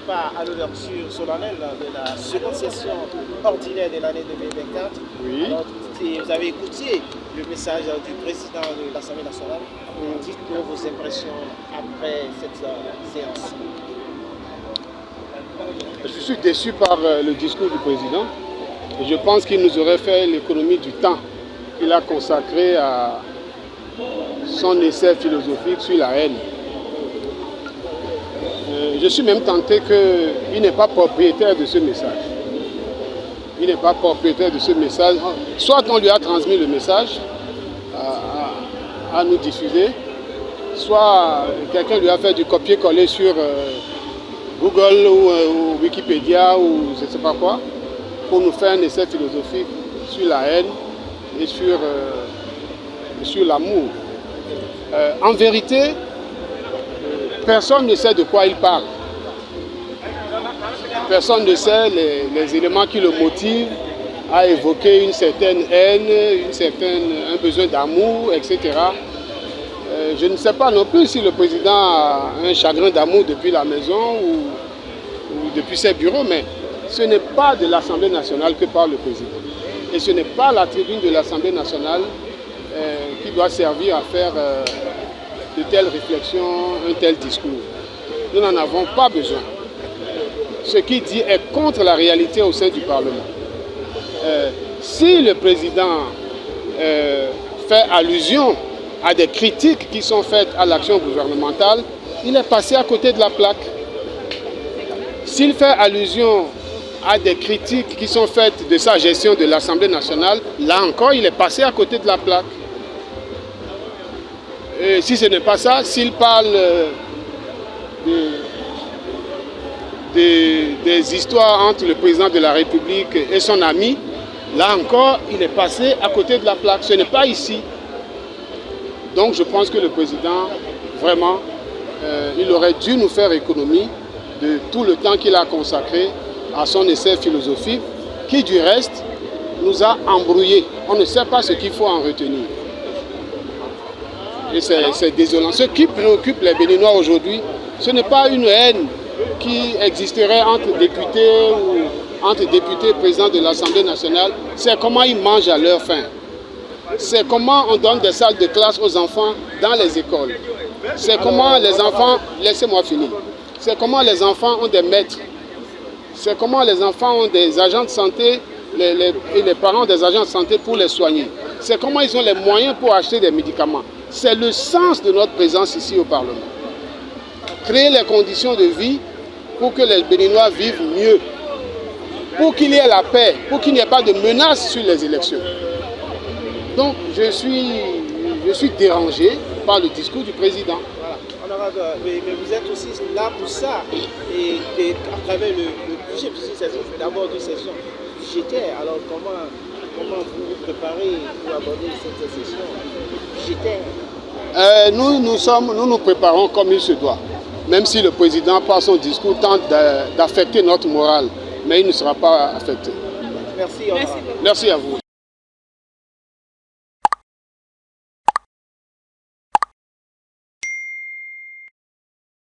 part à l'ouverture solennelle de la seconde session ordinaire de l'année 2024. Oui. Alors, vous avez écouté le message du président de l'Assemblée nationale. Dites-nous vos impressions après cette séance. Je suis déçu par le discours du président. Et je pense qu'il nous aurait fait l'économie du temps qu'il a consacré à son essai philosophique sur la haine. Je suis même tenté qu'il n'est pas propriétaire de ce message. Il n'est pas propriétaire de ce message. Soit on lui a transmis le message à nous diffuser, soit quelqu'un lui a fait du copier-coller sur Google ou Wikipédia ou je ne sais pas quoi, pour nous faire un essai philosophique sur la haine et sur l'amour. En vérité, personne ne sait de quoi il parle. Personne ne sait les éléments qui le motivent à évoquer une certaine haine, un besoin d'amour, etc. Je ne sais pas non plus si le président a un chagrin d'amour depuis la maison ou depuis ses bureaux, mais ce n'est pas de l'Assemblée nationale que parle le président. Et ce n'est pas la tribune de l'Assemblée nationale qui doit servir à faire de telles réflexions, un tel discours. Nous n'en avons pas besoin. Ce qu'il dit est contre la réalité au sein du Parlement. Si le président fait allusion à des critiques qui sont faites à l'action gouvernementale, il est passé à côté de la plaque. S'il fait allusion à des critiques qui sont faites de sa gestion de l'Assemblée nationale, là encore, il est passé à côté de la plaque. Et si ce n'est pas ça, s'il parle des histoires entre le président de la République et son ami, là encore, il est passé à côté de la plaque. Ce n'est pas ici. Donc je pense que le président, vraiment, il aurait dû nous faire économie de tout le temps qu'il a consacré à son essai philosophique, qui du reste nous a embrouillés. On ne sait pas ce qu'il faut en retenir. Et c'est désolant. Ce qui préoccupe les Béninois aujourd'hui, ce n'est pas une haine qui existerait entre députés ou entre députés et présidents de l'Assemblée nationale, c'est comment ils mangent à leur faim. C'est comment on donne des salles de classe aux enfants dans les écoles. C'est comment les enfants, laissez-moi finir, c'est comment les enfants ont des maîtres. C'est comment les enfants ont des agents de santé et les parents ont des agents de santé pour les soigner. C'est comment ils ont les moyens pour acheter des médicaments. C'est le sens de notre présence ici au Parlement. Créer les conditions de vie pour que les Béninois vivent mieux, pour qu'il y ait la paix, pour qu'il n'y ait pas de menaces sur les élections. Donc je suis dérangé par le discours du président. Voilà. Mais vous êtes aussi là pour ça, et à travers le budget, puisque c'est d'abord une session budgétaire. Alors comment vous vous préparez pour aborder cette session budgétaire? Nous nous préparons comme il se doit. Même si le président, par son discours, tente d'affecter notre morale, mais il ne sera pas affecté. Merci. Merci à vous.